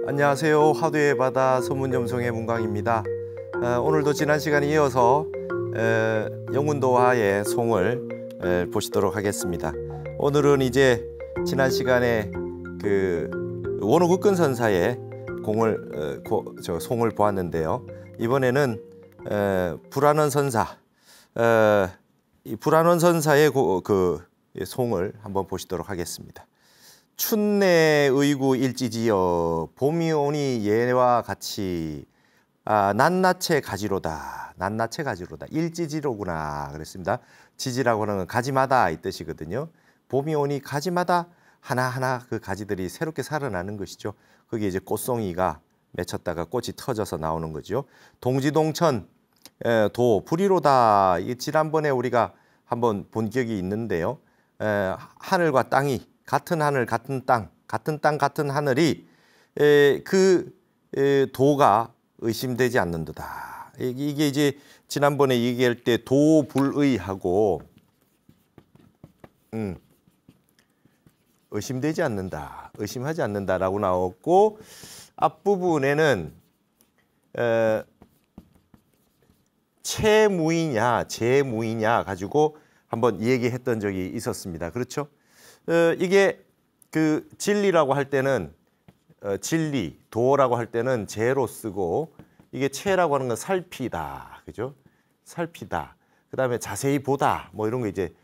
안녕하세요. 화두의 바다 소문점송의 문광입니다. 오늘도 지난 시간에 이어서 영운도화의 송을 보시도록 하겠습니다. 오늘은 이제 지난 시간에 그 원호극근선사의 송을 보았는데요. 이번에는 불안원 선사, 이 불안원 선사의 그 송을 한번 보시도록 하겠습니다. 춘내 의구 일지지여 봄이 오니 예와 같이 낱낱의 가지로다. 낱낱의 가지로다. 일지지로구나 그랬습니다. 지지라고 하는 건 가지마다 이 뜻이거든요. 봄이 오니 가지마다 하나하나 그 가지들이 새롭게 살아나는 것이죠. 거기에 이제 꽃송이가 맺혔다가 꽃이 터져서 나오는 거죠. 동지동천 도 불이로다. 이 지난번에 우리가 한번 본 기억이 있는데요. 하늘과 땅이 같은 하늘, 같은 땅, 같은 하늘이 그 도가 의심되지 않는도다. 이게 이제 지난번에 얘기할 때 도불의하고 의심되지 않는다, 의심하지 않는다라고 나왔고 앞부분에는 채무이냐, 재무이냐 가지고 한번 얘기했던 적이 있었습니다. 그렇죠? 이게 그 진리라고 할 때는 진리, 도라고 할 때는 재로 쓰고 이게 채라고 하는 건 살피다, 그죠? 살피다. 그다음에 자세히 보다, 뭐 이런 거 이제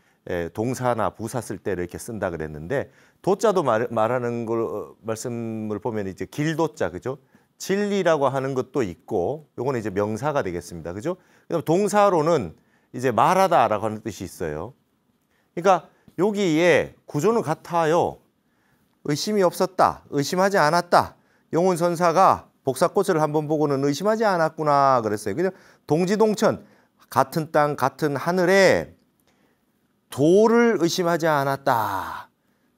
동사나 부사 쓸 때 이렇게 쓴다 그랬는데 도자도 말하는 걸 말씀을 보면 이제 길도자, 그죠? 진리라고 하는 것도 있고 요거는 이제 명사가 되겠습니다, 그죠? 그다음 동사로는 이제 말하다라고 하는 뜻이 있어요. 그러니까 여기에 구조는 같아요. 의심이 없었다, 의심하지 않았다. 영운선사가 복사꽃을 한번 보고는 의심하지 않았구나 그랬어요. 그냥 동지동천, 같은 땅, 같은 하늘에 도를 의심하지 않았다.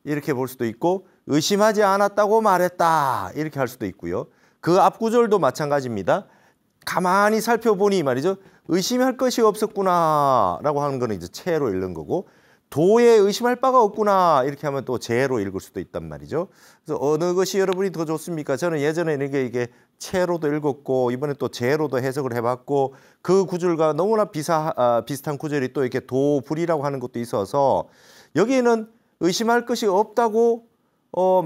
이렇게 볼 수도 있고 의심하지 않았다고 말했다. 이렇게 할 수도 있고요. 그 앞 구절도 마찬가지입니다. 가만히 살펴보니 말이죠. 의심할 것이 없었구나 라고 하는 거는 이제 채로 읽는 거고 도에 의심할 바가 없구나 이렇게 하면 또 재로 읽을 수도 있단 말이죠. 그래서 어느 것이 여러분이 더 좋습니까? 저는 예전에는 이게 채로도 읽었고 이번에 또 재로도 해석을 해봤고 그 구절과 너무나 비슷한 구절이 또 이렇게 도불이라고 하는 것도 있어서 여기에는 의심할 것이 없다고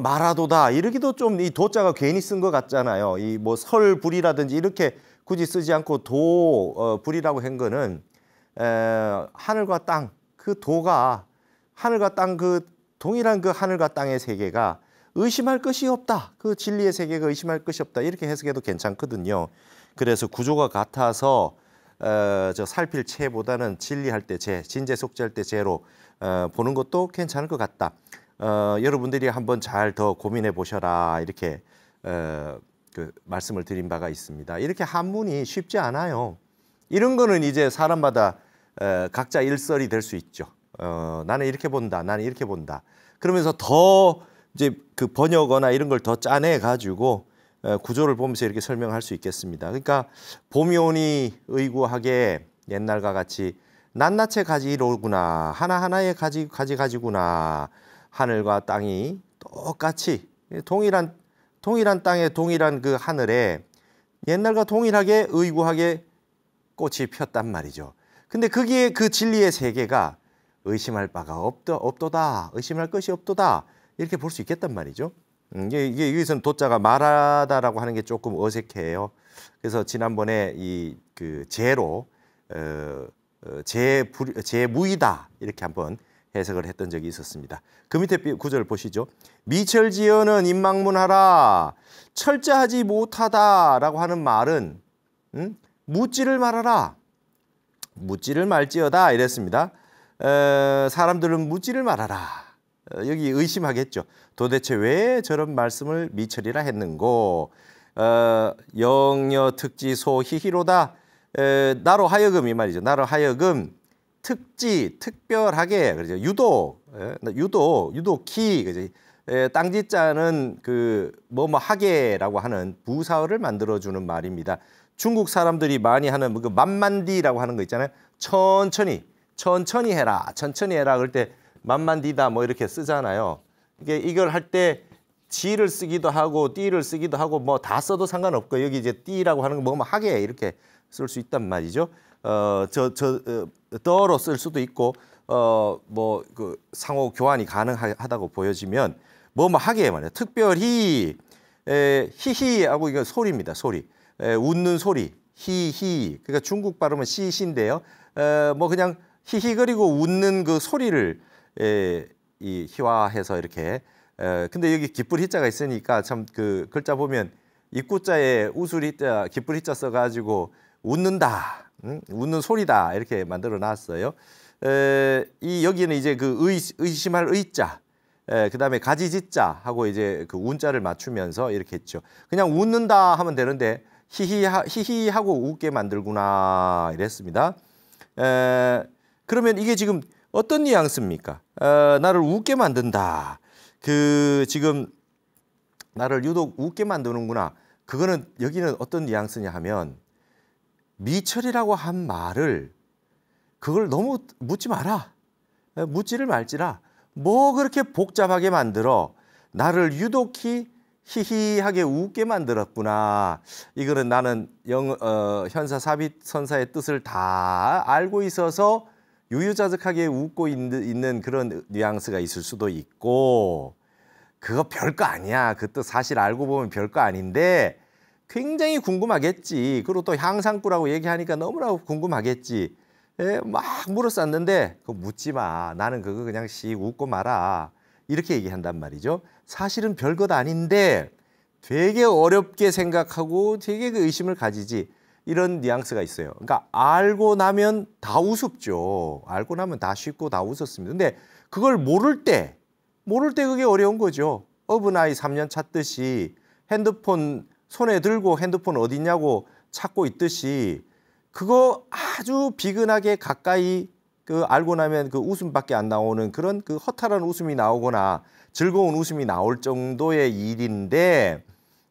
말하도다 이러기도 좀 이 도자가 괜히 쓴 것 같잖아요. 이 뭐 설불이라든지 이렇게 굳이 쓰지 않고 도불이라고 한 거는 하늘과 땅 그 도가 하늘과 땅 그 동일한 그 하늘과 땅의 세계가 의심할 것이 없다. 그 진리의 세계가 의심할 것이 없다. 이렇게 해석해도 괜찮거든요. 그래서 구조가 같아서 저 살필 채보다는 진리할 때 재, 진재 속재할 때 재로 보는 것도 괜찮을 것 같다. 여러분들이 한번 잘 더 고민해 보셔라. 이렇게 그 말씀을 드린 바가 있습니다. 이렇게 한문이 쉽지 않아요. 이런 거는 이제 사람마다 각자 일설이 될 수 있죠. 나는 이렇게 본다, 나는 이렇게 본다. 그러면서 더 이제 그 번역어나 이런 걸 더 짜내 가지고 구조를 보면서 이렇게 설명할 수 있겠습니다. 그러니까 봄이 오니 의구하게 옛날과 같이 낱낱의 가지로구나, 하나하나의 가지구나. 하늘과 땅이 똑같이 동일한 땅에 동일한 그 하늘에 옛날과 동일하게 의구하게 꽃이 폈단 말이죠. 근데 거기에 그 진리의 세계가 의심할 바가 없도다, 의심할 것이 없도다 이렇게 볼 수 있겠단 말이죠. 이게 여기서는 도자가 말하다라고 하는 게 조금 어색해요. 그래서 지난번에 이 그 재로 재무이다 이렇게 한번 해석을 했던 적이 있었습니다. 그 밑에 구절 보시죠. 미철지어는 인망문하라. 철저하지 못하다라고 하는 말은 묻지를 말아라. 묻지를 말지어다 이랬습니다. 사람들은 묻지를 말아라. 여기 의심하겠죠. 도대체 왜 저런 말씀을 미철이라 했는고. 영여 특지소 희희로다. 나로 하여금 이 말이죠. 나로 하여금 특별하게 그러죠. 유독히 그죠. 땅지자는 그 뭐뭐 하게라고 하는 부사어를 만들어주는 말입니다. 중국 사람들이 많이 하는 그 만만디라고 하는 거 있잖아요. 천천히 해라. 그럴 때 만만디다 뭐 이렇게 쓰잖아요. 이걸 할 때 G를 쓰기도 하고 D를 쓰기도 하고 뭐 다 써도 상관없고 여기 이제 D라고 하는 거 뭐 하게 이렇게 쓸 수 있단 말이죠. 더로 쓸 수도 있고 뭐 그 상호 교환이 가능하다고 보여지면 뭐 하게 말이야. 특별히 히히하고 이거 소리입니다. 소리. 웃는 소리. 히히. 그러니까 중국 발음은 시시인데요. 뭐 그냥 히히거리고 웃는 그 소리를 이 희화해서 이렇게. 근데 여기 기쁠 희자가 있으니까 참 그 글자 보면 입구자에 웃을 희자, 기쁠 희자 써가지고 웃는다, 웃는 소리다 이렇게 만들어 놨어요. 이 여기는 이제 그 의심할 의자, 그다음에 가지지자 하고 이제 그 운자를 맞추면서 이렇게 했죠. 그냥 웃는다 하면 되는데 히히하고 웃게 만들구나 이랬습니다. 그러면 이게 지금 어떤 뉘앙스입니까? 나를 웃게 만든다. 그 지금 나를 유독 웃게 만드는구나. 그거는 여기는 어떤 뉘앙스냐 하면 미철이라고 한 말을 그걸 너무 묻지 마라. 묻지를 말지라. 뭐 그렇게 복잡하게 만들어 나를 유독히 희희하게 웃게 만들었구나. 이거는 나는 현사 삽입 선사의 뜻을 다 알고 있어서 유유자적하게 웃고 있는 그런 뉘앙스가 있을 수도 있고 그거 별거 아니야. 그 뜻 사실 알고 보면 별거 아닌데 굉장히 궁금하겠지. 그리고 또 향상구라고 얘기하니까 너무나 궁금하겠지. 막 물어쌌는데 그거 묻지 마. 나는 그거 그냥 씩 웃고 말아. 이렇게 얘기한단 말이죠. 사실은 별것 아닌데 되게 어렵게 생각하고 되게 그 의심을 가지지. 이런 뉘앙스가 있어요. 그러니까 알고 나면 다 우습죠. 알고 나면 다 쉽고 다 웃었습니다. 근데 그걸 모를 때 그게 어려운 거죠. 어린아이 3년 찾듯이 핸드폰 손에 들고 핸드폰 어디냐고 찾고 있듯이 그거 아주 비근하게 가까이 그 알고 나면 그 웃음밖에 안 나오는 그런 그 허탈한 웃음이 나오거나 즐거운 웃음이 나올 정도의 일인데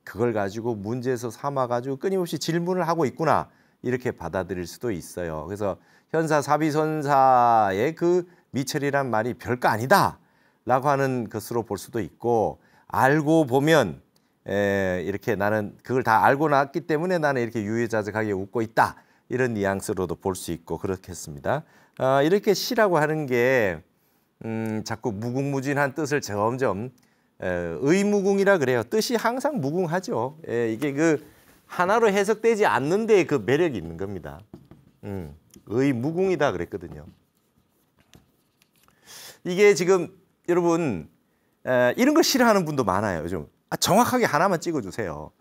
그걸 가지고 문제에서 삼아가지고 끊임없이 질문을 하고 있구나 이렇게 받아들일 수도 있어요. 그래서 현사 사비선사의 그 미철이란 말이 별거 아니다 라고 하는 것으로 볼 수도 있고 알고 보면 이렇게 나는 그걸 다 알고 났기 때문에 나는 이렇게 유유자적하게 웃고 있다 이런 뉘앙스로도 볼 수 있고 그렇겠습니다. 이렇게 시라고 하는 게 자꾸 무궁무진한 뜻을 점점 의무궁이라 그래요. 뜻이 항상 무궁하죠. 이게 그 하나로 해석되지 않는데 그 매력이 있는 겁니다. 의무궁이다 그랬거든요. 이게 지금 여러분 이런 걸 싫어하는 분도 많아요. 요즘 정확하게 하나만 찍어주세요.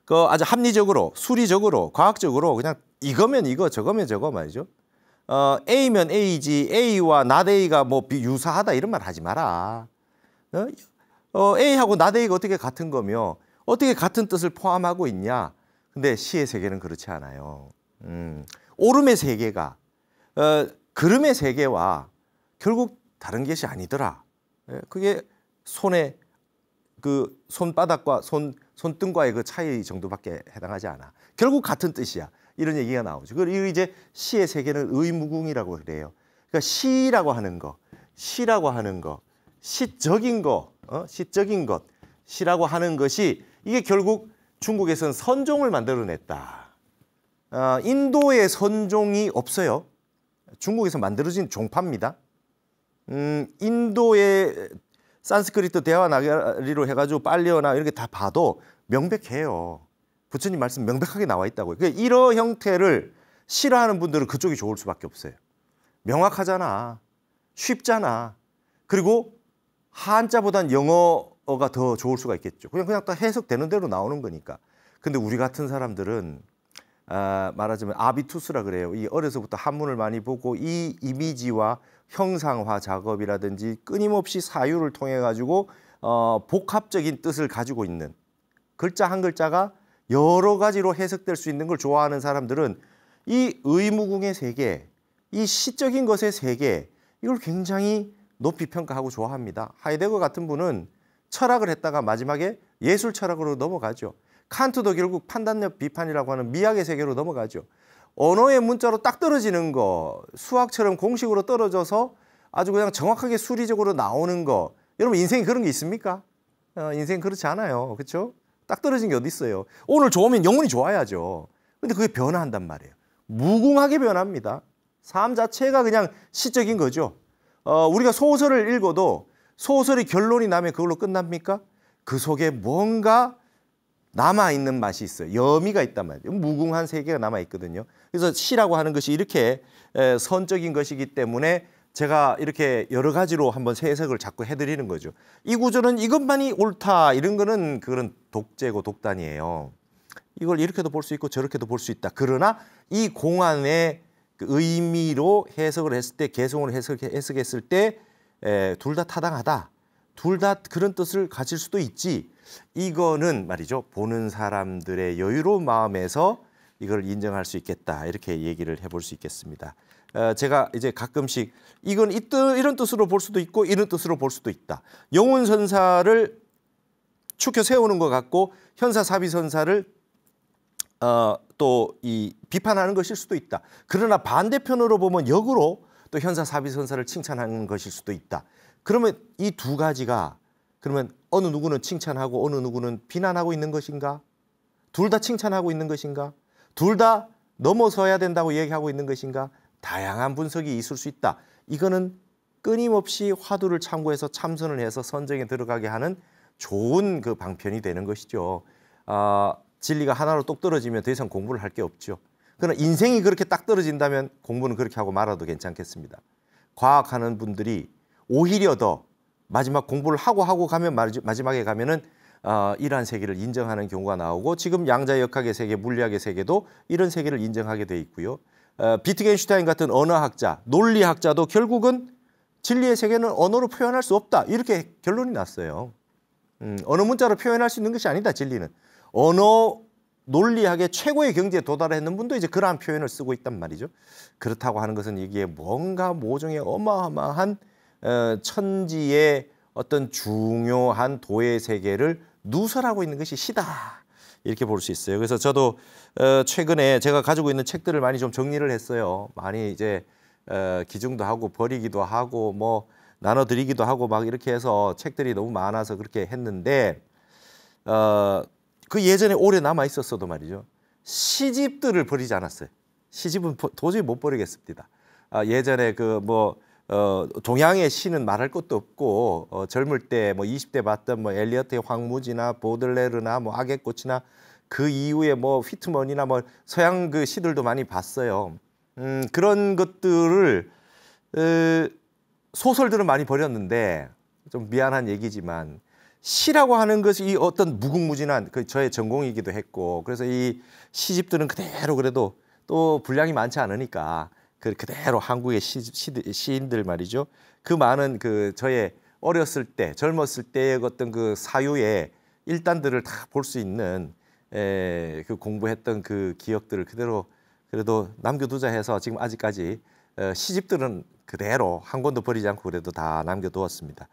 그 아주 합리적으로, 수리적으로, 과학적으로 그냥 이거면 이거, 저거면 저거 말이죠. A면 A지 A와 not A가 뭐 유사하다 이런 말 하지 마라. A하고 not A가 어떻게 같은 거며 어떻게 같은 뜻을 포함하고 있냐. 근데 시의 세계는 그렇지 않아요. 오름의 세계가 그름의 세계와 결국 다른 것이 아니더라. 그게 손의 그 손바닥과 손등과의 그 차이 정도밖에 해당하지 않아. 결국 같은 뜻이야. 이런 얘기가 나오죠. 그리고 이제 시의 세계는 의무궁이라고 그래요. 그러니까 시라고 하는 거, 시라고 하는 거, 시적인 거, 시적인 것, 시라고 하는 것이 이게 결국 중국에서는 선종을 만들어냈다. 인도에 선종이 없어요. 중국에서 만들어진 종파입니다. 인도의 산스크리트 대화나리로 해가지고 빨리어나 이렇게 다 봐도 명백해요. 부처님 말씀 명백하게 나와 있다고요. 그러니까 이런 형태를 싫어하는 분들은 그쪽이 좋을 수밖에 없어요. 명확하잖아. 쉽잖아. 그리고 한자보단 영어가 더 좋을 수가 있겠죠. 그냥 다 해석되는 대로 나오는 거니까. 근데 우리 같은 사람들은 말하자면 아비투스라 그래요. 이 어려서부터 한문을 많이 보고 이 이미지와 형상화 작업이라든지 끊임없이 사유를 통해 가지고 복합적인 뜻을 가지고 있는 글자 한 글자가 여러 가지로 해석될 수 있는 걸 좋아하는 사람들은 이 의무궁의 세계, 이 시적인 것의 세계 이걸 굉장히 높이 평가하고 좋아합니다. 하이데거 같은 분은 철학을 했다가 마지막에 예술 철학으로 넘어가죠. 칸트도 결국 판단력 비판이라고 하는 미학의 세계로 넘어가죠. 언어의 문자로 딱 떨어지는 거, 수학처럼 공식으로 떨어져서 아주 그냥 정확하게 수리적으로 나오는 거. 여러분 인생에 그런 게 있습니까? 인생 그렇지 않아요. 그렇죠? 딱 떨어진 게 어디 있어요. 오늘 좋으면 영원히 좋아야죠. 근데 그게 변화한단 말이에요. 무궁하게 변합니다. 삶 자체가 그냥 시적인 거죠. 우리가 소설을 읽어도 소설이 결론이 나면 그걸로 끝납니까? 그 속에 뭔가 남아있는 맛이 있어요. 여미가 있단 말이에요. 무궁한 세계가 남아있거든요. 그래서 시라고 하는 것이 이렇게 선적인 것이기 때문에 제가 이렇게 여러 가지로 한번 해석을 자꾸 해드리는 거죠. 이 구조는 이것만이 옳다 이런 거는 그런 독재고 독단이에요. 이걸 이렇게도 볼 수 있고 저렇게도 볼 수 있다. 그러나 이 공안의 그 의미로 해석을 했을 때, 개성으로 해석했을 때 둘 다 타당하다. 둘 다 그런 뜻을 가질 수도 있지. 이거는 말이죠. 보는 사람들의 여유로운 마음에서 이걸 인정할 수 있겠다. 이렇게 얘기를 해볼 수 있겠습니다. 제가 이제 가끔씩 이건 이런 뜻으로 볼 수도 있고 이런 뜻으로 볼 수도 있다. 영혼선사를 축혀 세우는 것 같고 현사사비선사를 또 이 비판하는 것일 수도 있다. 그러나 반대편으로 보면 역으로 또 현사사비선사를 칭찬하는 것일 수도 있다. 그러면 이 두 가지가 그러면 어느 누구는 칭찬하고 어느 누구는 비난하고 있는 것인가? 둘 다 칭찬하고 있는 것인가? 둘 다 넘어서야 된다고 얘기하고 있는 것인가? 다양한 분석이 있을 수 있다. 이거는 끊임없이 화두를 참고해서 참선을 해서 선정에 들어가게 하는 좋은 그 방편이 되는 것이죠. 진리가 하나로 똑 떨어지면 더 이상 공부를 할 게 없죠. 그러나 인생이 그렇게 딱 떨어진다면 공부는 그렇게 하고 말아도 괜찮겠습니다. 과학하는 분들이 오히려 더 마지막 공부를 하고 가면 마지막에 가면은 이러한 세계를 인정하는 경우가 나오고 지금 양자역학의 세계, 물리학의 세계도 이런 세계를 인정하게 돼 있고요. 비트겐슈타인 같은 언어학자, 논리학자도 결국은 진리의 세계는 언어로 표현할 수 없다. 이렇게 결론이 났어요. 언어 문자로 표현할 수 있는 것이 아니다. 진리는. 언어 논리학의 최고의 경지에 도달했는 분도 이제 그러한 표현을 쓰고 있단 말이죠. 그렇다고 하는 것은 이게 뭔가 모종의 어마어마한 천지의 어떤 중요한 도의 세계를 누설하고 있는 것이 시다. 이렇게 볼 수 있어요. 그래서 저도 최근에 제가 가지고 있는 책들을 많이 좀 정리를 했어요. 많이 이제 기증도 하고 버리기도 하고 뭐 나눠드리기도 하고 막 이렇게 해서 책들이 너무 많아서 그렇게 했는데 그 예전에 오래 남아 있었어도 말이죠. 시집들을 버리지 않았어요. 시집은 도저히 못 버리겠습니다. 예전에 그 뭐 동양의 시는 말할 것도 없고 젊을 때 뭐 20대 봤던 뭐 엘리어트의 황무지나 보들레르나 뭐 악의꽃이나 그 이후에 뭐 휘트먼이나 뭐 서양 그 시들도 많이 봤어요. 그런 것들을 소설들은 많이 버렸는데 좀 미안한 얘기지만 시라고 하는 것이 이 어떤 무궁무진한 그 저의 전공이기도 했고 그래서 이 시집들은 그대로 그래도 또 분량이 많지 않으니까 그대로 한국의 시인들 말이죠. 그 많은 그 저의 어렸을 때 젊었을 때의 어떤 그 사유의 일단들을 다 볼 수 있는 그 공부했던 그 기억들을 그대로 그래도 남겨두자 해서 지금 아직까지 시집들은 그대로 한 권도 버리지 않고 그래도 다 남겨두었습니다.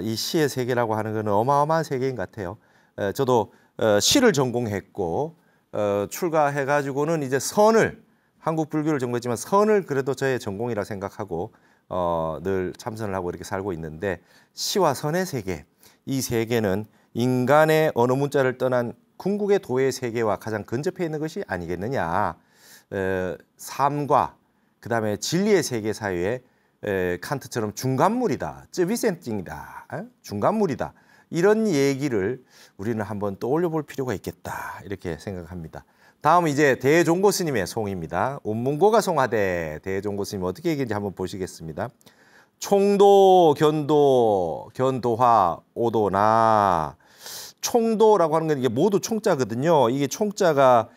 이 시의 세계라고 하는 것은 어마어마한 세계인 것 같아요. 저도 시를 전공했고 출가해가지고는 이제 선을 한국 불교를 전공했지만 선을 그래도 저의 전공이라 생각하고 늘 참선을 하고 이렇게 살고 있는데 시와 선의 세계, 이 세계는 인간의 언어 문자를 떠난 궁극의 도의 세계와 가장 근접해 있는 것이 아니겠느냐. 삶과 그 다음에 진리의 세계 사이에 칸트처럼 중간물이다. 쯔비센팅이다. 중간물이다. 이런 얘기를 우리는 한번 떠올려 볼 필요가 있겠다. 이렇게 생각합니다. 다음은 이제 대종고 스님의 송입니다. 온문고가 송하되 대종고 스님 어떻게 얘기했는지 한번 보시겠습니다. 총도, 견도, 견도화, 오도나. 총도라고 하는 건 이게 모두 총자거든요. 이게 총자가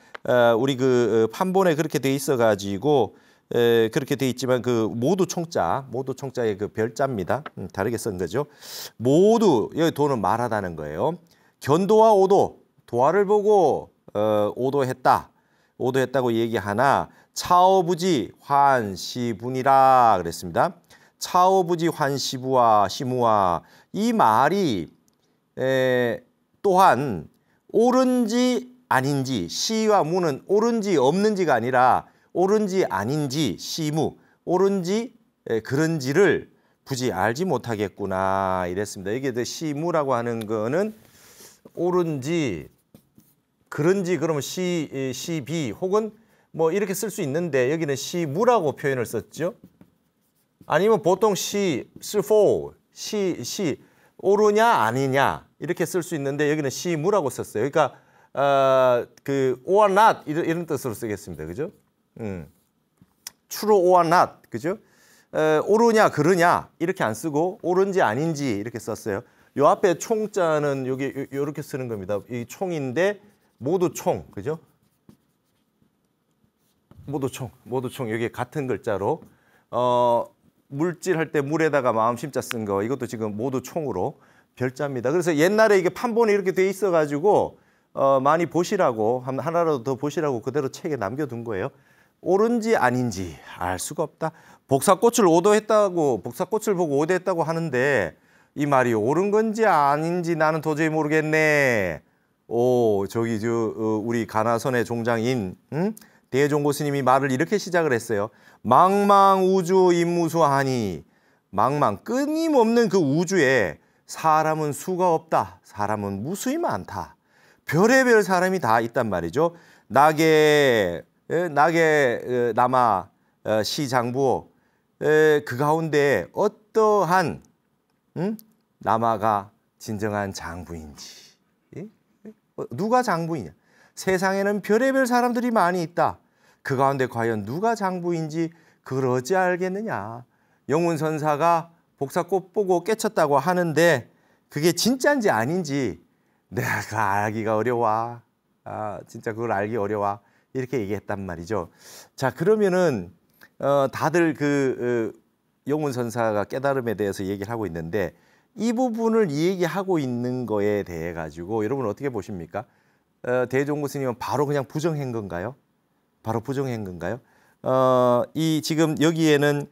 우리 그 판본에 그렇게 돼 있어가지고 그렇게 돼 있지만 그 모두 총자의 그 별자입니다. 다르게 쓴 거죠. 모두 여기 도는 말하다는 거예요. 견도와 오도, 도화를 보고 오도했다고 얘기하나 차오부지 환시분이라 그랬습니다. 차오부지 환시부와 시무와 이 말이 또한 옳은지 아닌지 시와 무는 옳은지 없는지가 아니라 옳은지 아닌지 시무 옳은지 그런지를 굳이 알지 못하겠구나 이랬습니다. 이게 시무라고 하는 거는 옳은지 그런지 그러면 시비 혹은 뭐 이렇게 쓸 수 있는데 여기는 시무라고 표현을 썼죠. 아니면 보통 for 시 옳으냐 아니냐 이렇게 쓸 수 있는데 여기는 시무라고 썼어요. 그러니까 그 or not 이런 뜻으로 쓰겠습니다. 그죠? true or not 그죠? 옳으냐 그러냐 이렇게 안 쓰고 옳은지 아닌지 이렇게 썼어요. 요 앞에 총자는 여기 이렇게 쓰는 겁니다. 이 총인데 모두 총 그죠? 모두 총 여기 같은 글자로 물질 할 때 물에다가 마음 심자 쓴 거 이것도 지금 모두 총으로 별자입니다. 그래서 옛날에 이게 판본이 이렇게 돼 있어 가지고 많이 보시라고 하나라도 더 보시라고 그대로 책에 남겨둔 거예요. 옳은지 아닌지 알 수가 없다. 복사꽃을 오도했다고 복사꽃을 보고 오도했다고 하는데 이 말이 옳은 건지 아닌지 나는 도저히 모르겠네. 저기 우리 가나선의 종장인 대종고 스님이 말을 이렇게 시작을 했어요. 망망우주 임무수하니 망망 끊임없는 그 우주에 사람은 수가 없다. 사람은 무수히 많다. 별의별 사람이 다 있단 말이죠. 낙에 남아 시장부 그 가운데 어떠한 남아가 진정한 장부인지 누가 장부이냐. 세상에는 별의별 사람들이 많이 있다. 그 가운데 과연 누가 장부인지 그걸 어찌 알겠느냐. 영운선사가 복사꽃 보고 깨쳤다고 하는데 그게 진짜인지 아닌지 내가 알기가 어려워. 진짜 그걸 알기 어려워. 이렇게 얘기했단 말이죠. 자, 그러면은 다들 영운선사가 깨달음에 대해서 얘기를 하고 있는데 이 부분을 얘기하고 있는 거에 대해 가지고 여러분 어떻게 보십니까? 대종고 스님은 바로 그냥 부정한 건가요? 바로 부정한 건가요? 이 지금 여기에는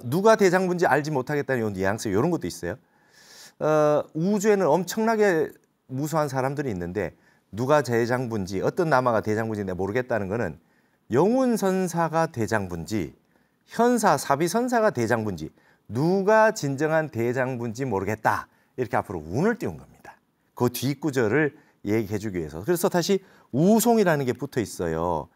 누가 대장부인지 알지 못하겠다는 이 뉘앙스 이런 것도 있어요. 우주에는 엄청나게 무수한 사람들이 있는데 누가 대장부인지 어떤 남아가 대장부인지 내가 모르겠다는 거는 영운선사가 대장부인지 현사 사비선사가 대장부인지 누가 진정한 대장부인지 모르겠다. 이렇게 앞으로 운을 띄운 겁니다. 그 뒷구절을 얘기해 주기 위해서. 그래서 다시 우송이라는 게 붙어 있어요.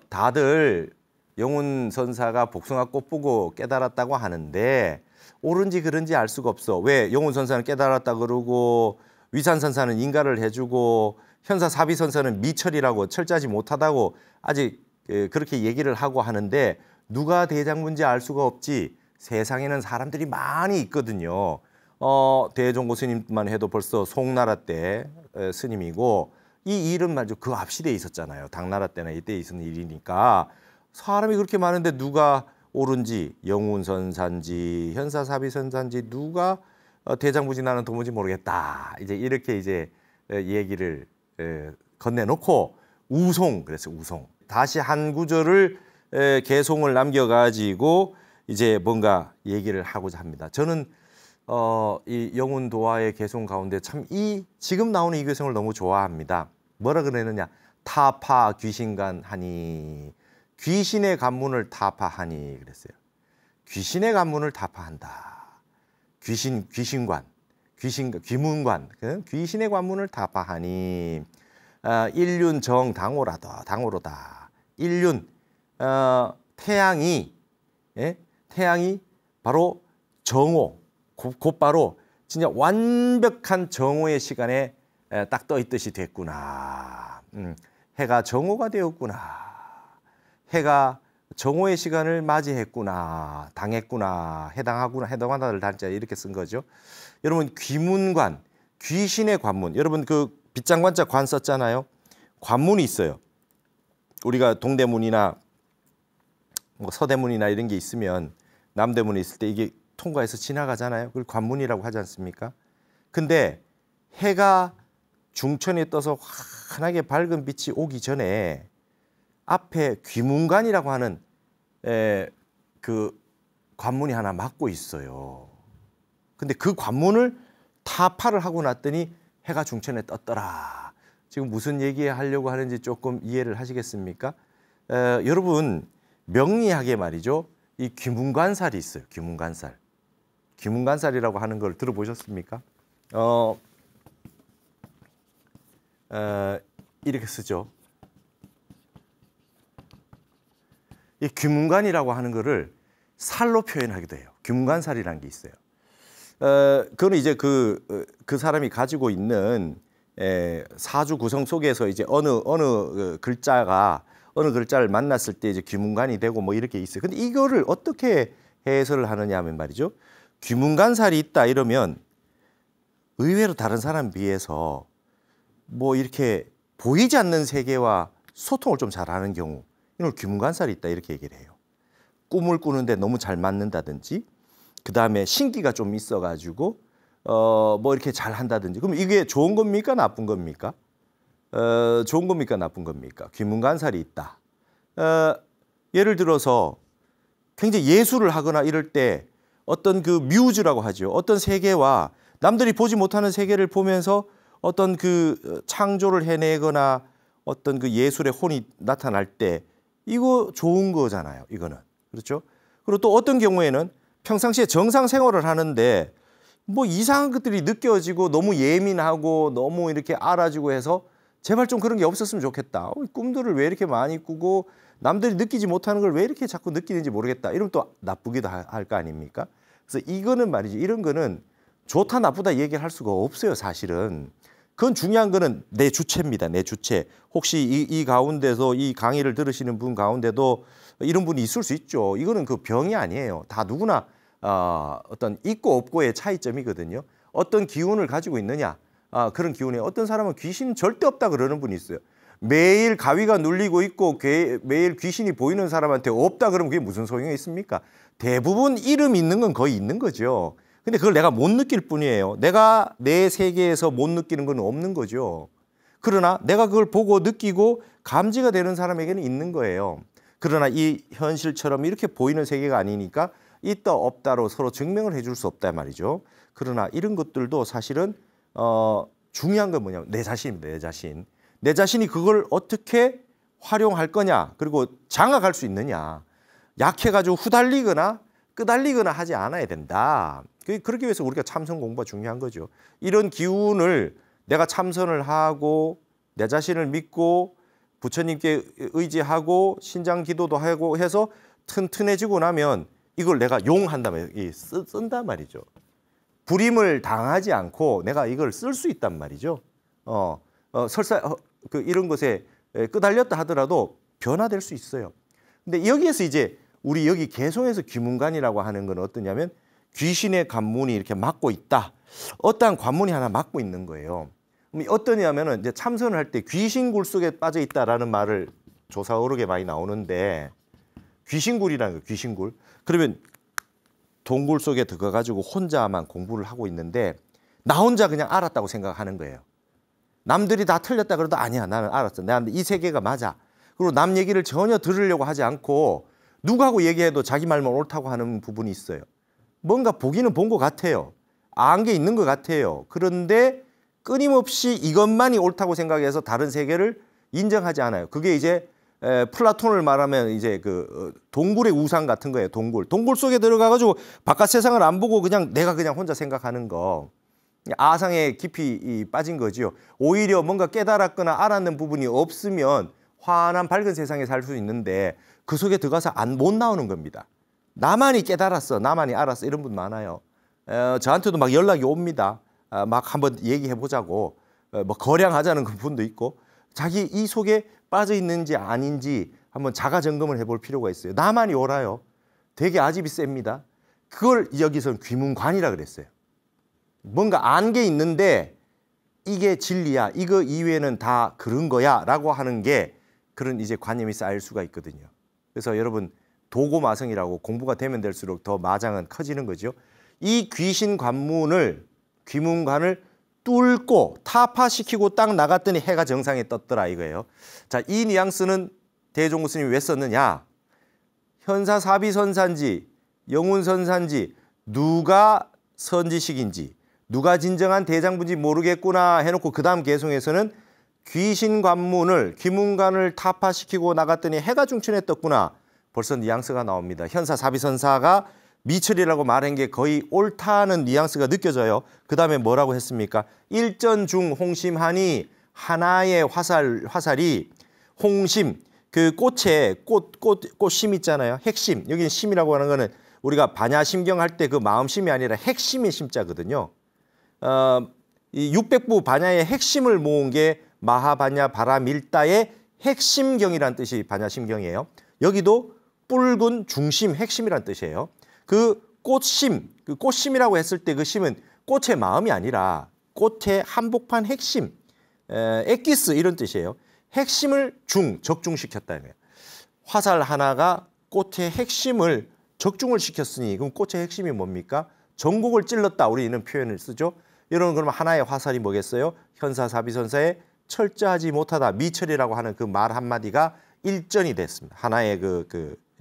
다들 영운선사가 복숭아 꽃 보고 깨달았다고 하는데 옳은지 그른지 알 수가 없어. 왜? 영운선사는 깨달았다 그러고 위산선사는 인가를 해주고 현사 사비선사는 미철이라고 철저하지 못하다고 아직 그렇게 얘기를 하고 하는데 누가 대장부인지 알 수가 없지. 세상에는 사람들이 많이 있거든요. 대종고 스님만 해도 벌써 송나라 때 스님이고 이 일은 말이죠. 그 앞 시대에 있었잖아요. 당나라 때나 이때 있었는 일이니까 사람이 그렇게 많은데 누가 옳은지 영운선사인지 현사사비선사인지 누가 대장부인지 나는 도무지 모르겠다. 이제 이렇게 이제 얘기를 건네놓고 우송 그래서 우송 다시 한 구절을 개송을 남겨가지고 이제 뭔가 얘기를 하고자 합니다. 저는 이 영운도화의 개송 가운데 참 지금 나오는 이 개송을 너무 좋아합니다. 뭐라 그러느냐? 타파 귀신간 하니 귀신의 관문을 타파하니 그랬어요. 귀신의 관문을 타파한다. 귀문관 귀신의 관문을 타파하니 일륜정 당호로다. 일륜 태양이 바로 정오 곧바로 진짜 완벽한 정오의 시간에 딱 떠 있듯이 됐구나. 해가 정오가 되었구나. 해가 정오의 시간을 맞이했구나. 당했구나. 해당하다를 단자 이렇게 쓴 거죠. 여러분 귀문관, 귀신의 관문. 여러분 그 빗장관자 관 썼잖아요. 관문이 있어요. 우리가 동대문이나 뭐 서대문이나 이런 게 있으면 남대문에 있을 때 이게 통과해서 지나가잖아요. 그걸 관문이라고 하지 않습니까? 근데 해가 중천에 떠서 환하게 밝은 빛이 오기 전에 앞에 귀문관이라고 하는 그 관문이 하나 막고 있어요. 근데 그 관문을 타파를 하고 났더니 해가 중천에 떴더라. 지금 무슨 얘기하려고 하는지 조금 이해를 하시겠습니까? 여러분 명리학에 말이죠. 이 귀문관살이 있어요. 귀문관살. 귀문관살이라고 하는 걸 들어보셨습니까? 이렇게 쓰죠. 이 귀문관이라고 하는 거를 살로 표현하기도 해요. 귀문관살이라는 게 있어요. 그거는 이제 그 사람이 가지고 있는 사주 구성 속에서 이제 어느 글자를 만났을 때 이제 귀문관이 되고 뭐 이렇게 있어요. 근데 이거를 어떻게 해설을 하느냐 하면 말이죠. 귀문관살이 있다 이러면 의외로 다른 사람에 비해서 뭐 이렇게 보이지 않는 세계와 소통을 좀 잘하는 경우 이걸 귀문관살이 있다 이렇게 얘기를 해요. 꿈을 꾸는데 너무 잘 맞는다든지 그다음에 신기가 좀 있어가지고 뭐 이렇게 잘 한다든지 그럼 이게 좋은 겁니까 나쁜 겁니까? 좋은 겁니까 나쁜 겁니까? 귀문관살이 있다. 예를 들어서 굉장히 예술을 하거나 이럴 때 어떤 그 뮤즈라고 하죠. 어떤 세계와 남들이 보지 못하는 세계를 보면서 어떤 그 창조를 해내거나 어떤 그 예술의 혼이 나타날 때 이거 좋은 거잖아요. 이거는. 그렇죠? 그리고 또 어떤 경우에는 평상시에 정상 생활을 하는데 뭐 이상한 것들이 느껴지고 너무 예민하고 너무 이렇게 알아주고 해서 제발 좀 그런 게 없었으면 좋겠다. 꿈들을 왜 이렇게 많이 꾸고 남들이 느끼지 못하는 걸 왜 이렇게 자꾸 느끼는지 모르겠다. 이러면 또 나쁘기도 할 거 아닙니까? 그래서 이거는 말이죠. 이런 거는 좋다 나쁘다 얘기를 할 수가 없어요. 사실은. 그건 중요한 거는 내 주체입니다. 내 주체. 혹시 이 가운데서 이 강의를 들으시는 분 가운데도 이런 분이 있을 수 있죠. 이거는 그 병이 아니에요. 다 누구나 어떤 있고 없고의 차이점이거든요. 어떤 기운을 가지고 있느냐. 그런 기운에 어떤 사람은 귀신은 절대 없다 그러는 분이 있어요. 매일 가위가 눌리고 있고 매일 귀신이 보이는 사람한테 없다 그러면 그게 무슨 소용이 있습니까? 대부분 이름 있는 건 거의 있는 거죠. 근데 그걸 내가 못 느낄 뿐이에요. 내가 내 세계에서 못 느끼는 건 없는 거죠. 그러나 내가 그걸 보고 느끼고 감지가 되는 사람에게는 있는 거예요. 그러나 이 현실처럼 이렇게 보이는 세계가 아니니까 있다 없다로 서로 증명을 해줄 수 없다 말이죠. 그러나 이런 것들도 사실은 중요한 건 뭐냐면 내 자신입니다. 내 자신. 내 자신이 그걸 어떻게 활용할 거냐 그리고 장악할 수 있느냐. 약해가지고 후달리거나 끄달리거나 하지 않아야 된다. 그러기 위해서 우리가 참선 공부가 중요한 거죠. 이런 기운을 내가 참선을 하고 내 자신을 믿고 부처님께 의지하고 신장 기도도 하고 해서 튼튼해지고 나면 이걸 내가 용한다면 쓴단 말이죠. 불임을 당하지 않고 내가 이걸 쓸 수 있단 말이죠. 설사 이런 것에 끄달렸다 하더라도 변화될 수 있어요. 근데 여기에서 이제 우리 여기 개송에서 귀문관이라고 하는 건 어떠냐면 귀신의 관문이 이렇게 막고 있다. 어떠한 관문이 하나 막고 있는 거예요. 어떠냐면은 이제 참선을 할 때 귀신굴 속에 빠져 있다라는 말을 조사어록에 많이 나오는데 귀신굴이라는 거예요. 귀신굴. 그러면 동굴 속에 들어가가지고 혼자만 공부를 하고 있는데 나 혼자 그냥 알았다고 생각하는 거예요. 남들이 다 틀렸다 그래도 아니야. 나는 알았어. 나는 이 세계가 맞아. 그리고 남 얘기를 전혀 들으려고 하지 않고 누구하고 얘기해도 자기 말만 옳다고 하는 부분이 있어요. 뭔가 보기는 본 것 같아요. 안 게 있는 것 같아요. 그런데 끊임없이 이것만이 옳다고 생각해서 다른 세계를 인정하지 않아요. 그게 이제 플라톤을 말하면 이제 그 동굴의 우상 같은 거예요. 동굴 속에 들어가가지고 바깥 세상을 안 보고 그냥 내가 그냥 혼자 생각하는 거. 아상에 깊이 빠진 거죠. 오히려 뭔가 깨달았거나 알았는 부분이 없으면 환한 밝은 세상에 살 수 있는데 그 속에 들어가서 못 나오는 겁니다. 나만이 깨달았어, 나만이 알았어 이런 분 많아요. 저한테도 막 연락이 옵니다. 막 한번 얘기해 보자고 뭐 거량하자는 분도 있고 자기 이 속에 빠져 있는지 아닌지 한번 자가 점검을 해볼 필요가 있어요. 나만이 옳아요. 되게 아집이 셉니다. 그걸 여기서는 귀문관이라 그랬어요. 뭔가 안 게 있는데 이게 진리야. 이거 이외에는 다 그런 거야 라고 하는 게 그런 이제 관념이 쌓일 수가 있거든요. 그래서 여러분 도고마성이라고 공부가 되면 될수록 더 마장은 커지는 거죠. 이 귀신 관문을 귀문관을 뚫고 타파시키고 딱 나갔더니 해가 정상에 떴더라 이거예요. 자, 이 뉘앙스는 대종고 스님이 왜 썼느냐. 현사사비선산지 영운선산지 누가 선지식인지 누가 진정한 대장부인지 모르겠구나 해놓고 그 다음 개송에서는 귀신 관문을 귀문관을 타파시키고 나갔더니 해가 중천에 떴구나. 벌써 뉘앙스가 나옵니다. 현사 사비선사가 미철이라고 말한 게 거의 옳다는 뉘앙스가 느껴져요. 그 다음에 뭐라고 했습니까? 일전중 홍심하니 하나의 화살이 홍심, 그 꽃심 있잖아요. 핵심, 여기는 심이라고 하는 거는 우리가 반야심경 할 때 그 마음심이 아니라 핵심의 심자거든요. 이 600부 반야의 핵심을 모은 게 마하반야 바라밀다의 핵심경이라는 뜻이 반야심경이에요. 여기도 붉은 중심, 핵심이라는 뜻이에요. 그 꽃심, 그 꽃심이라고 했을 때 그 심은 꽃의 마음이 아니라 꽃의 한복판 핵심, 엑기스 이런 뜻이에요. 핵심을 적중시켰다는 거예요. 화살 하나가 꽃의 핵심을 적중을 시켰으니 그럼 꽃의 핵심이 뭡니까? 전곡을 찔렀다. 우리는 표현을 쓰죠. 이런 그러면 하나의 화살이 뭐겠어요? 현사사비선사의 철저하지 못하다, 미철이라고 하는 그 말 한마디가 일전이 됐습니다. 하나의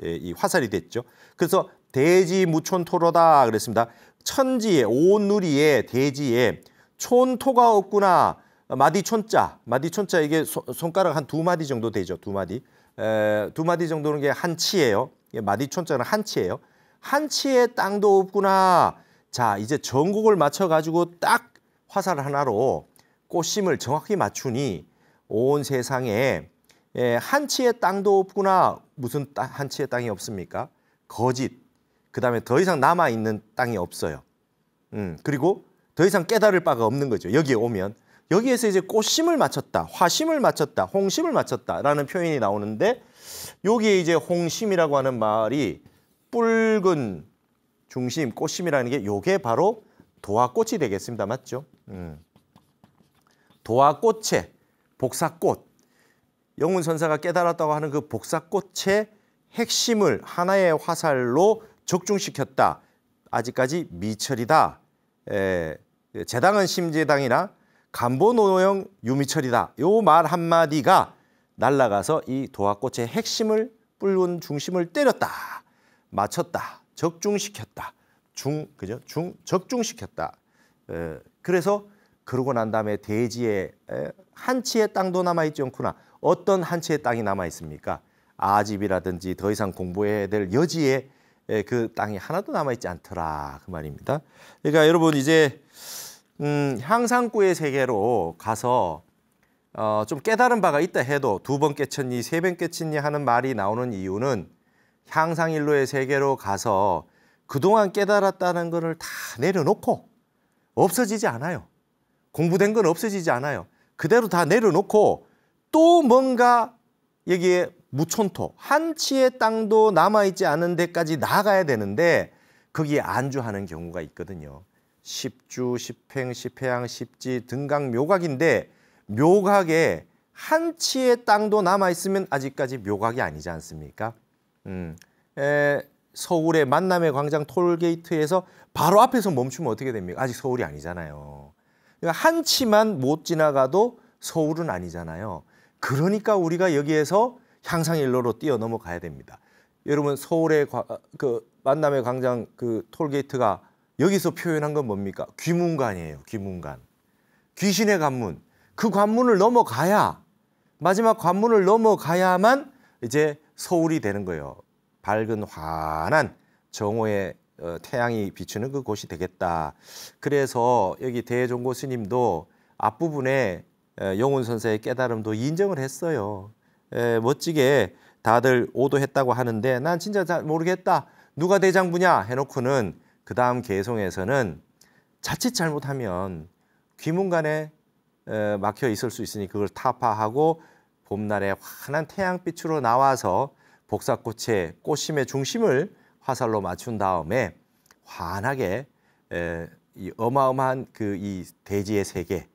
이 화살이 됐죠. 그래서 대지무촌토로다 그랬습니다. 천지에 온누리에 대지에 촌토가 없구나. 마디촌자 이게 손가락 한 2마디 정도 되죠. 2마디. 2마디 정도는 게 한치예요. 마디촌자는 한치예요. 한치에 땅도 없구나. 자, 이제 전곡을 맞춰가지고 딱 화살 하나로 꽃심을 정확히 맞추니 온 세상에 한치의 땅도 없구나. 무슨 한치의 땅이 없습니까? 거짓. 그 다음에 더 이상 남아있는 땅이 없어요. 그리고 더 이상 깨달을 바가 없는 거죠. 여기에 오면. 여기에서 이제 꽃심을 맞췄다, 화심을 맞췄다, 홍심을 맞췄다라는 표현이 나오는데 여기에 이제 홍심이라고 하는 말이 붉은 중심, 꽃심이라는 게 요게 바로 도화꽃이 되겠습니다. 맞죠? 도화꽃의 복사꽃. 영운선사가 깨달았다고 하는 그 복사꽃의 핵심을 하나의 화살로 적중시켰다. 아직까지 미철이다. 제당은 심제당이나 간보노형 유미철이다. 요 말 한마디가 날아가서 이 도화꽃의 핵심을 붉은 중심을 때렸다. 맞췄다. 적중시켰다. 그죠? 적중시켰다. 그래서 그러고 난 다음에 대지에 한치의 땅도 남아있지 않구나. 어떤 한치의 땅이 남아있습니까? 아집이라든지 더 이상 공부해야 될 여지에 그 땅이 하나도 남아있지 않더라. 그 말입니다. 그러니까 여러분 이제 향상구의 세계로 가서 좀 깨달은 바가 있다 해도 2번 깨쳤니 3번 깨쳤니 하는 말이 나오는 이유는 향상일로의 세계로 가서 그동안 깨달았다는 것을 다 내려놓고 없어지지 않아요. 공부된 건 없어지지 않아요. 그대로 다 내려놓고 또 뭔가 여기에 무촌토, 한치의 땅도 남아있지 않은 데까지 나아가야 되는데 거기에 안주하는 경우가 있거든요. 십주, 십행, 십회양, 십지, 등각, 묘각인데 묘각에 한치의 땅도 남아있으면 아직까지 묘각이 아니지 않습니까? 서울의 만남의 광장 톨게이트에서 바로 앞에서 멈추면 어떻게 됩니까? 아직 서울이 아니잖아요. 그러니까 한치만 못 지나가도 서울은 아니잖아요. 그러니까 우리가 여기에서 향상일로로 뛰어 넘어가야 됩니다. 여러분 서울의 그 만남의 광장 그 톨게이트가 여기서 표현한 건 뭡니까? 귀문관이에요. 귀문관. 귀신의 관문. 그 관문을 넘어가야 마지막 관문을 넘어가야만 이제 서울이 되는 거예요. 밝은 환한 정오의 태양이 비추는 그곳이 되겠다. 그래서 여기 대종고 스님도 앞부분에 영운 선생의 깨달음도 인정을 했어요. 멋지게 다들 오도했다고 하는데 난 진짜 잘 모르겠다. 누가 대장부냐 해놓고는 그 다음 개송에서는 자칫 잘못하면 귀문관에 막혀 있을 수 있으니 그걸 타파하고 봄날에 환한 태양빛으로 나와서 복사꽃의 꽃심의 중심을 화살로 맞춘 다음에 환하게 이 어마어마한 그 이 대지의 세계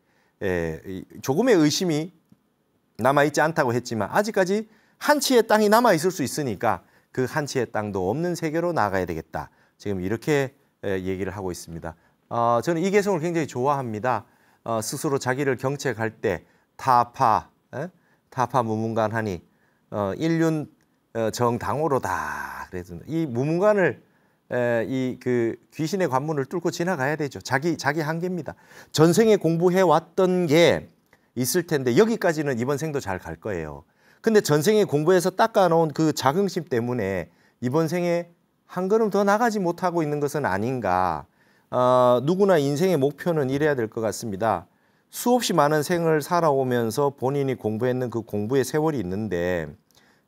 조금의 의심이 남아있지 않다고 했지만 아직까지 한치의 땅이 남아있을 수 있으니까 그 한치의 땅도 없는 세계로 나가야 되겠다. 지금 이렇게 얘기를 하고 있습니다. 저는 이 개성을 굉장히 좋아합니다. 스스로 자기를 경책할 때 타파 무문관하니 인륜 정당호로다. 그래서 이 무문관을 이 그 귀신의 관문을 뚫고 지나가야 되죠. 자기 한계입니다. 전생에 공부해 왔던 게 있을 텐데 여기까지는 이번 생도 잘 갈 거예요. 근데 전생에 공부해서 닦아놓은 그 자긍심 때문에 이번 생에 한 걸음 더 나가지 못하고 있는 것은 아닌가. 누구나 인생의 목표는 이래야 될 것 같습니다. 수없이 많은 생을 살아오면서 본인이 공부했는 그 공부의 세월이 있는데,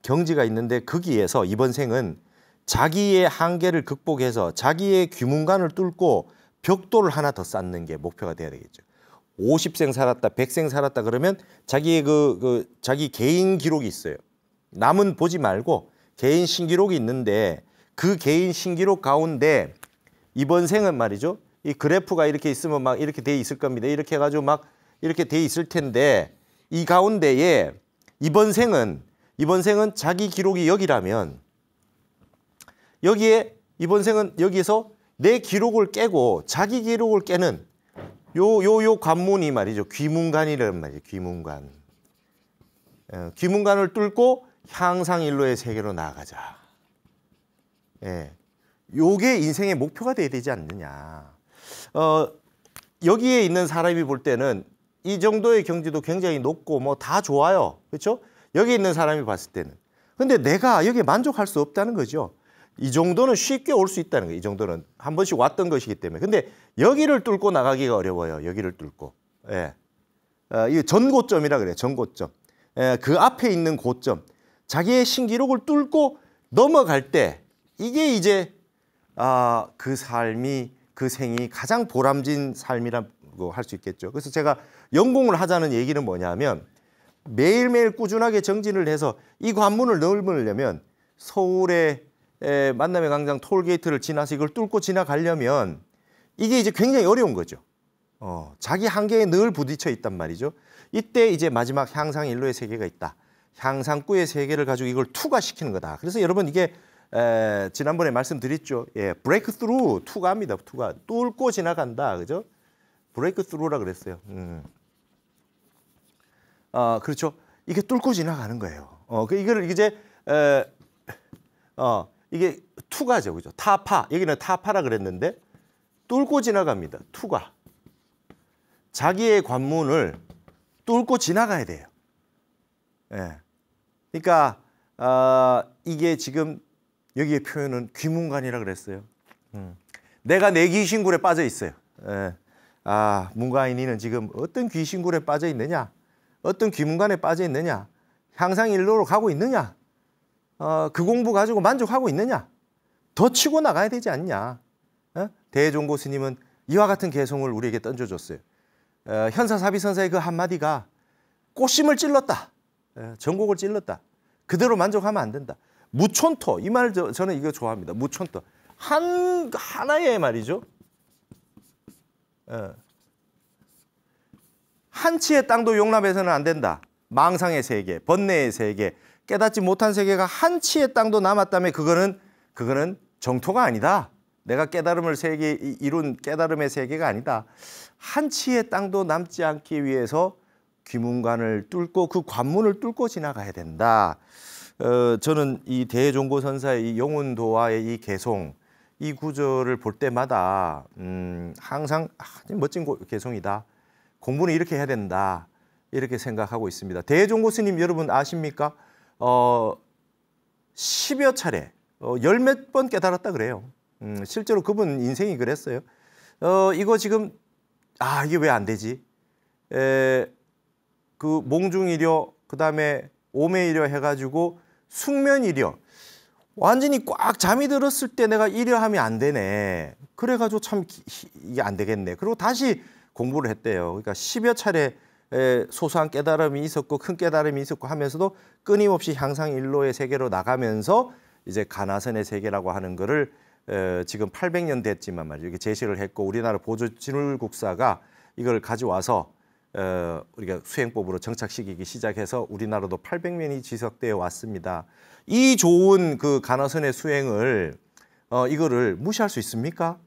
경지가 있는데, 거기에서 이번 생은 자기의 한계를 극복해서 자기의 귀문관을 뚫고 벽돌을 하나 더 쌓는 게 목표가 돼야 되겠죠. 50생 살았다, 100생 살았다 그러면 자기의 자기 개인 기록이 있어요. 남은 보지 말고 개인 신기록이 있는데, 그 개인 신기록 가운데 이번 생은 말이죠. 이 그래프가 이렇게 있으면 막 이렇게 돼 있을 겁니다. 이렇게 해가지고 막 이렇게 돼 있을 텐데, 이 가운데에 이번 생은 자기 기록이 여기라면, 여기에 이번 생은 여기에서 내 기록을 깨고 자기 기록을 깨는 요 관문이 말이죠. 귀문관이란 말이에요. 귀문관. 귀문관을 뚫고 향상일로의 세계로 나아가자. 예, 요게 인생의 목표가 돼야 되지 않느냐. 여기에 있는 사람이 볼 때는 이 정도의 경지도 굉장히 높고 뭐 다 좋아요. 그렇죠? 여기 있는 사람이 봤을 때는. 근데 내가 여기에 만족할 수 없다는 거죠. 이 정도는 쉽게 올 수 있다는 거예요. 이 정도는 한 번씩 왔던 것이기 때문에. 근데 여기를 뚫고 나가기가 어려워요. 여기를 뚫고. 예. 이거 전고점이라 그래요. 전고점. 예, 그 앞에 있는 고점. 자기의 신기록을 뚫고 넘어갈 때 이게 이제 그 삶이, 그 생이 가장 보람진 삶이라고 할 수 있겠죠. 그래서 제가 연공을 하자는 얘기는 뭐냐면, 매일매일 꾸준하게 정진을 해서 이 관문을 넘으려면 서울의 만남의 광장 톨게이트를 지나서 이걸 뚫고 지나가려면 이게 이제 굉장히 어려운 거죠. 자기 한계에 늘 부딪혀 있단 말이죠. 이때 이제 마지막 향상일로의 세계가 있다. 향상구의 세계를 가지고 이걸 투과시키는 거다. 그래서 여러분 이게 지난번에 말씀드렸죠. 예, 브레이크 스루 투과입니다. 투과. 뚫고 지나간다. 그죠? 브레이크 스루라 그랬어요. 그렇죠. 이게 뚫고 지나가는 거예요. 이거를 이제 이게 투과죠. 그죠? 타파. 여기는 타파라 그랬는데 뚫고 지나갑니다. 투과. 자기의 관문을 뚫고 지나가야 돼요. 예. 그러니까 이게 지금 여기에 표현은 귀문관이라 그랬어요. 내가 내 귀신굴에 빠져 있어요. 예. 문가인이는 지금 어떤 귀신굴에 빠져 있느냐? 어떤 귀문관에 빠져 있느냐? 향상일로로 가고 있느냐? 그 공부 가지고 만족하고 있느냐? 더 치고 나가야 되지 않냐? 대종고 스님은 이와 같은 개송을 우리에게 던져줬어요. 현사사비선사의 그 한마디가 꽃심을 찔렀다. 전곡을 찔렀다. 그대로 만족하면 안 된다. 무촌토, 이 말 저는 이거 좋아합니다. 무촌토. 하나의 말이죠. 한치의 땅도 용납해서는 안 된다. 망상의 세계, 번뇌의 세계, 깨닫지 못한 세계가 한치의 땅도 남았다면 그거는 정토가 아니다. 내가 깨달음을 이룬 깨달음의 세계가 아니다. 한치의 땅도 남지 않기 위해서 귀문관을 뚫고 그 관문을 뚫고 지나가야 된다. 저는 이 대종고선사의 이 용운도와의 이 개송, 이 구절을 볼 때마다 항상 멋진 개송이다. 공부는 이렇게 해야 된다. 이렇게 생각하고 있습니다. 대종고 스님 여러분 아십니까? 10여 차례, 열 몇 번 깨달았다 그래요. 실제로 그분 인생이 그랬어요. 이거 지금 이게 왜 안 되지? 그 몽중이려, 그 다음에 오매이려 해가지고 숙면이려, 완전히 꽉 잠이 들었을 때 내가 이려 하면 안 되네. 그래가지고 참 이게 안 되겠네. 그리고 다시 공부를 했대요. 그러니까 10여 차례 소소한 깨달음이 있었고 큰 깨달음이 있었고 하면서도 끊임없이 향상일로의 세계로 나가면서 이제 가나선의 세계라고 하는 거를 지금 800년 됐지만 말이죠. 이렇게 제시를 했고 우리나라 보조진울국사가 이걸 가져와서 우리가 수행법으로 정착시키기 시작해서 우리나라도 800년이 지속되어 왔습니다. 이 좋은 그 가나선의 수행을 이거를 무시할 수 있습니까?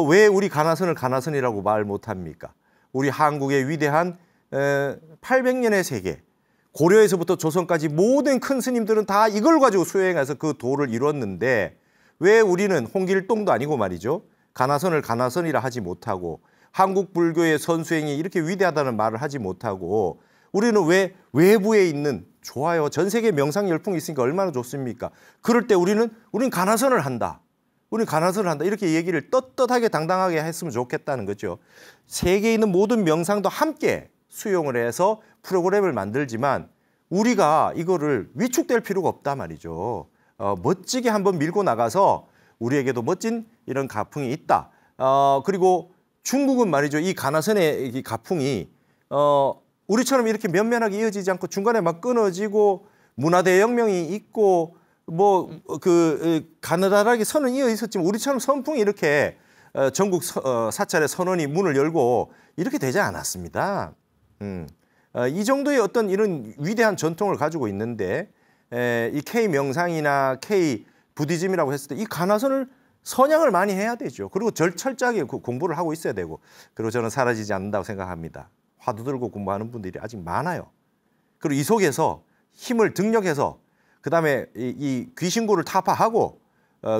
왜 우리 가나선을 가나선이라고 말 못합니까? 우리 한국의 위대한 800년의 세계, 고려에서부터 조선까지 모든 큰 스님들은 다 이걸 가지고 수행해서 그 도를 이뤘는데 왜 우리는 홍길동도 아니고 말이죠. 가나선을 가나선이라 하지 못하고 한국 불교의 선수행이 이렇게 위대하다는 말을 하지 못하고 우리는 왜 외부에 있는 좋아요. 전 세계 명상 열풍이 있으니까 얼마나 좋습니까? 그럴 때 우리는 가나선을 한다. 우리는 가나선을 한다. 이렇게 얘기를 떳떳하게 당당하게 했으면 좋겠다는 거죠. 세계에 있는 모든 명상도 함께 수용을 해서 프로그램을 만들지만 우리가 이거를 위축될 필요가 없다 말이죠. 멋지게 한번 밀고 나가서 우리에게도 멋진 이런 가풍이 있다. 그리고 중국은 말이죠. 이 가나선의 이 가풍이 우리처럼 이렇게 면면하게 이어지지 않고 중간에 막 끊어지고 문화대혁명이 있고 뭐 가느다랗게 선은 이어 있었지만 우리처럼 선풍이 이렇게 전국 사찰의 선원이 문을 열고 이렇게 되지 않았습니다. 이 정도의 어떤 이런 위대한 전통을 가지고 있는데 이 K 명상이나 K 부디즘이라고 했을 때 이 가나선을 선양을 많이 해야 되죠. 그리고 철저하게 공부를 하고 있어야 되고 그리고 저는 사라지지 않는다고 생각합니다. 화두 들고 공부하는 분들이 아직 많아요. 그리고 이 속에서 힘을 등력해서 그다음에 이 귀신구를 타파하고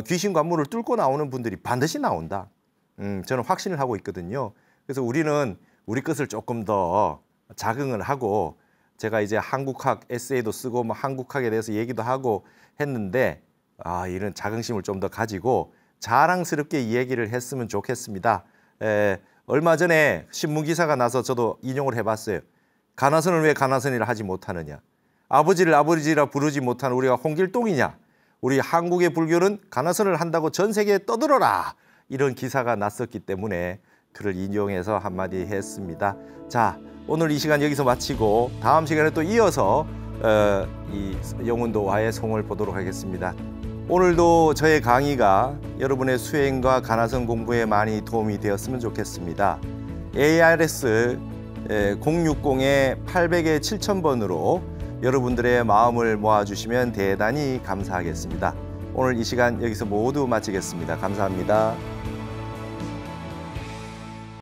귀신 관문을 뚫고 나오는 분들이 반드시 나온다. 저는 확신을 하고 있거든요. 그래서 우리는 우리 것을 조금 더 자긍을 하고 제가 이제 한국학 에세이도 쓰고 뭐 한국학에 대해서 얘기도 하고 했는데 이런 자긍심을 좀 더 가지고 자랑스럽게 이 얘기를 했으면 좋겠습니다. 얼마 전에 신문 기사가 나서 저도 인용을 해봤어요. 가나선을 왜 가나선이라 하지 못하느냐. 아버지를 아버지라 부르지 못하는 우리가 홍길동이냐. 우리 한국의 불교는 가나선을 한다고 전 세계에 떠들어라. 이런 기사가 났었기 때문에 그를 인용해서 한마디 했습니다. 자, 오늘 이 시간 여기서 마치고 다음 시간에 또 이어서 이 영운도와의 송을 보도록 하겠습니다. 오늘도 저의 강의가 여러분의 수행과 가나선 공부에 많이 도움이 되었으면 좋겠습니다. ARS 060-800-7000번으로 여러분들의 마음을 모아주시면 대단히 감사하겠습니다. 오늘 이 시간 여기서 모두 마치겠습니다. 감사합니다.